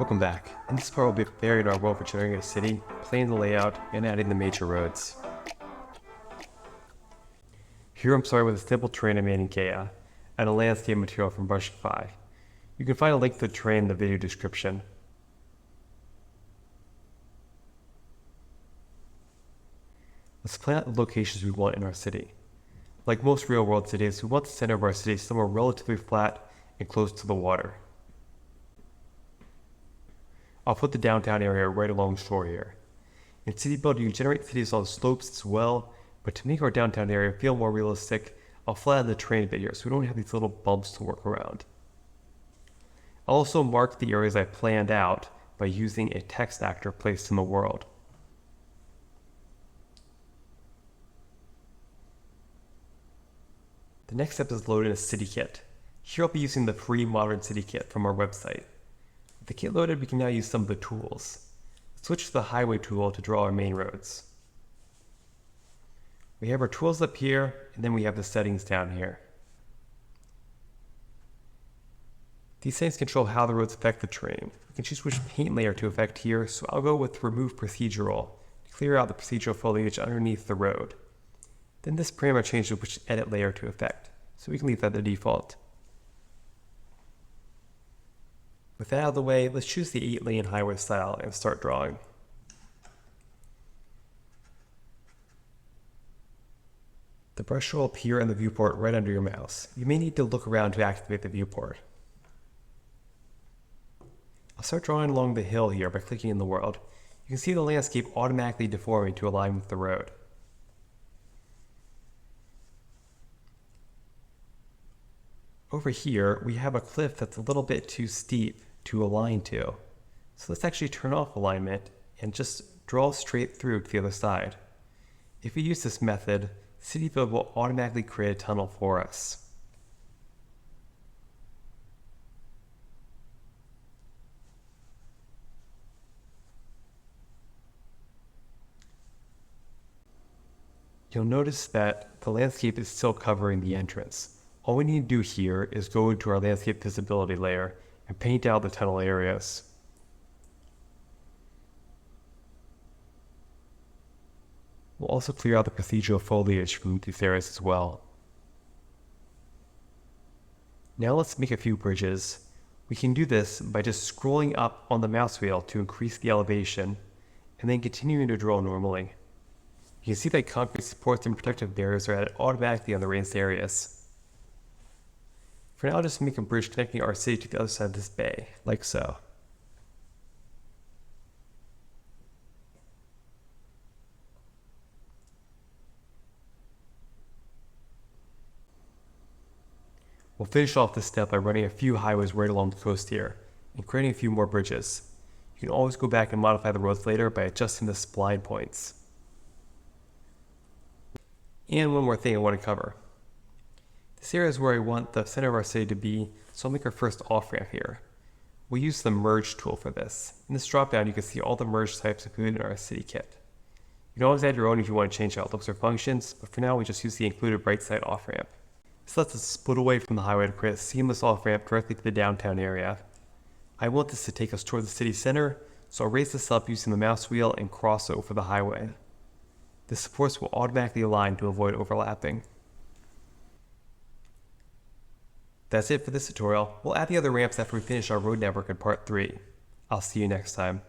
Welcome back. In this part, we'll be buried our world for generating a city, planning the layout, and adding the major roads. Here I'm starting with a simple terrain I'm in Gaia, and a landscape material from Brushify. You can find a link to the terrain in the video description. Let's plan out the locations we want in our city. Like most real-world cities, we want the center of our city somewhere relatively flat and close to the water. I'll put the downtown area right along the shore here. In CityBLD, you can generate cities on slopes as well, but to make our downtown area feel more realistic, I'll flatten the terrain a bit here so we don't have these little bumps to work around. I'll also mark the areas I planned out by using a text actor placed in the world. The next step is loading a city kit. Here I'll be using the free modern city kit from our website. With the kit loaded, we can now use some of the tools. Switch to the highway tool to draw our main roads. We have our tools up here, and then we have the settings down here. These settings control how the roads affect the terrain. We can choose which paint layer to affect here, so I'll go with Remove Procedural to clear out the procedural foliage underneath the road. Then this parameter changes which edit layer to affect, so we can leave that the default. With that out of the way, let's choose the 8-lane highway style and start drawing. The brush will appear in the viewport right under your mouse. You may need to look around to activate the viewport. I'll start drawing along the hill here by clicking in the world. You can see the landscape automatically deforming to align with the road. Over here, we have a cliff that's a little bit too steep to align to. So let's actually turn off alignment and just draw straight through to the other side. If we use this method, CityBLD will automatically create a tunnel for us. You'll notice that the landscape is still covering the entrance. All we need to do here is go into our landscape visibility layer and paint out the tunnel areas. We'll also clear out the procedural foliage from these areas as well. Now let's make a few bridges. We can do this by just scrolling up on the mouse wheel to increase the elevation, and then continuing to draw normally. You can see that concrete supports and protective barriers are added automatically on the raised areas. For now, I'll just make a bridge connecting our city to the other side of this bay, like so. We'll finish off this step by running a few highways right along the coast here, and creating a few more bridges. You can always go back and modify the roads later by adjusting the spline points. And one more thing I want to cover. This area is where I want the center of our city to be, so I'll make our first off-ramp here. We'll use the Merge tool for this. In this drop-down, you can see all the merge types included in our city kit. You can always add your own if you want to change how it looks or functions, but for now we just use the included right side off-ramp. This lets us split away from the highway to create a seamless off-ramp directly to the downtown area. I want this to take us toward the city center, so I'll raise this up using the mouse wheel and cross over the highway. The supports will automatically align to avoid overlapping. That's it for this tutorial. We'll add the other ramps after we finish our road network in part 3. I'll see you next time.